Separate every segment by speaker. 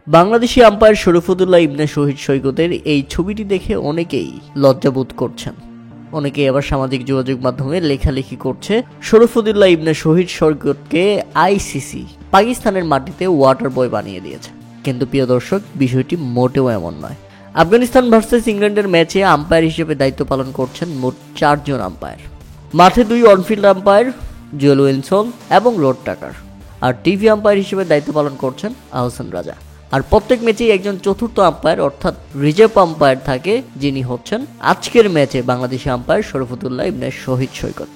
Speaker 1: Bangladeshi umpire শরীফুদ্দৌলা ইবনে শহীদ সৈকতের এই ছবিটি দেখে অনেকেই লজ্জাবোধ করছেন। অনেকেই আবার সামাজিক যোগাযোগ মাধ্যমে লেখালেখি করছে শরীফুদ্দৌলা ইবনে শহীদ সৈকতকে আইসিসি পাকিস্তানের মাটিতে ওয়াটার বয় বানিয়ে দিয়েছে। কিন্তু প্রিয় দর্শক, বিষয়টি মোটেও এমন নয়। আফগানিস্তান ভার্সেস ইংল্যান্ডের ম্যাচে আম্পায়ার হিসেবে দায়িত্ব পালন করছেন মোট 4 জন আম্পায়ার। মাঠে 2 অনফিল্ড আম্পায়ার জুয়েল উইলসন এবং রড টাকার, আর টিভি আম্পায়ার হিসেবে দায়িত্ব পালন করছেন আহসান রাজা। আর প্রত্যেক ম্যাচেই একজন চতুর্থ আম্পায়ার অর্থাৎ রিজার্ভ আম্পায়ার থাকে, যিনি হচ্ছেন আজকের ম্যাচে বাংলাদেশি আম্পায়ার শরীফুদ্দৌলা ইবনে শহীদ সৈকত।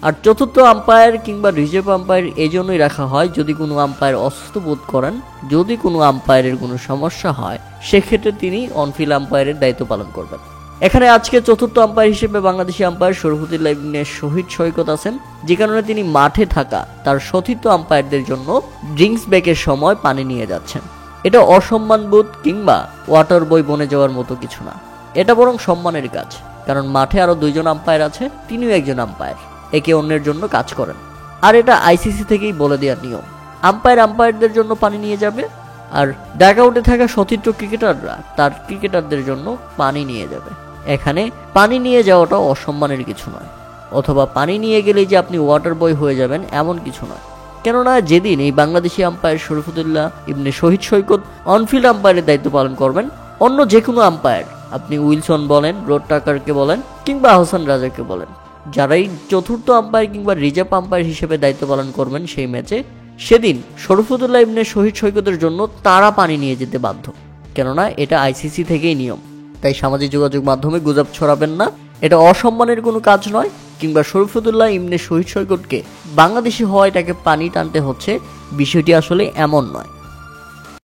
Speaker 1: আর চতুর্থ আম্পায়ার কিংবা রিজার্ভ আম্পায়ার এই জন্যই রাখা হয়, যদি কোনো আম্পায়ার অসুস্থ বোধ করেন, যদি কোনো আম্পায়ারের কোনো সমস্যা হয়, সেক্ষেত্রে তিনি অনফিল্ড আম্পায়ারের দায়িত্ব পালন করবেন। এখানে আজকে চতুর্থ আম্পায়ার হিসেবে বাংলাদেশি আম্পায়ার শরীফুদ্দৌলা ইবনে শহীদ সৈকত আছেন, যে কারণে তিনি মাঠে থাকা তার সতীর্থ আম্পায়ারদের জন্য ড্রিঙ্কস ব্রেকের সময় পানি নিয়ে যাচ্ছেন। এটা অসম্মানবোধ কিংবা ওয়াটার বয় বনে যাওয়ার মতো কিছু না, এটা বরং সম্মানের কাজ। কারণ মাঠে আরো 2 জন আম্পায়ার আছে, তিনিও একজন আম্পায়ার, একে অন্যের জন্য কাজ করেন। আর এটা আইসিসি থেকেই বলে দেওয়ার নিয়ম, আম্পায়ারদের জন্য পানি নিয়ে যাবে, আর ডাগ আউটে থাকা সতীর্থ ক্রিকেটাররা তার ক্রিকেটারদের জন্য পানি নিয়ে যাবে। এখানে পানি নিয়ে যাওয়াটা অসম্মানের কিছু নয়, অথবা পানি নিয়ে গেলেই যে আপনি ওয়াটার বয় হয়ে যাবেন এমন কিছু নয়। কেননা যেদিন এই বাংলাদেশি আম্পায়ার শরীফুদ্দৌলা ইবনে শহীদ সৈকত অনফিল্ড আম্পায়ারের দায়িত্ব পালন করবেন, অন্য যে কোনো আম্পায়ার, আপনি উইলসন বলেন, রড টাকারকে বলেন কিংবা আহসান রাজাকে বলেন, যারাই চতুর্থ আম্পায়ার কিংবা রিজার্ভ আম্পায়ার হিসেবে দায়িত্ব পালন করবেন সেই ম্যাচে, সেদিন শরীফুদ্দৌলা ইবনে শহীদ সৈকতের জন্য তারা পানি নিয়ে যেতে বাধ্য। কেননা এটা আইসিসি থেকেই নিয়ম। তাই সামাজিক যোগাযোগ মাধ্যমে গুজব ছড়াবেন না, এটা অসম্মানের কোনো কাজ নয়। কিংবা শরীফুদ্দৌলা ইবনে শহীদ সৈকতকে বাংলাদেশি হওয়ায় তাকে পানি টানতে হচ্ছে, বিষয়টি আসলে এমন নয়।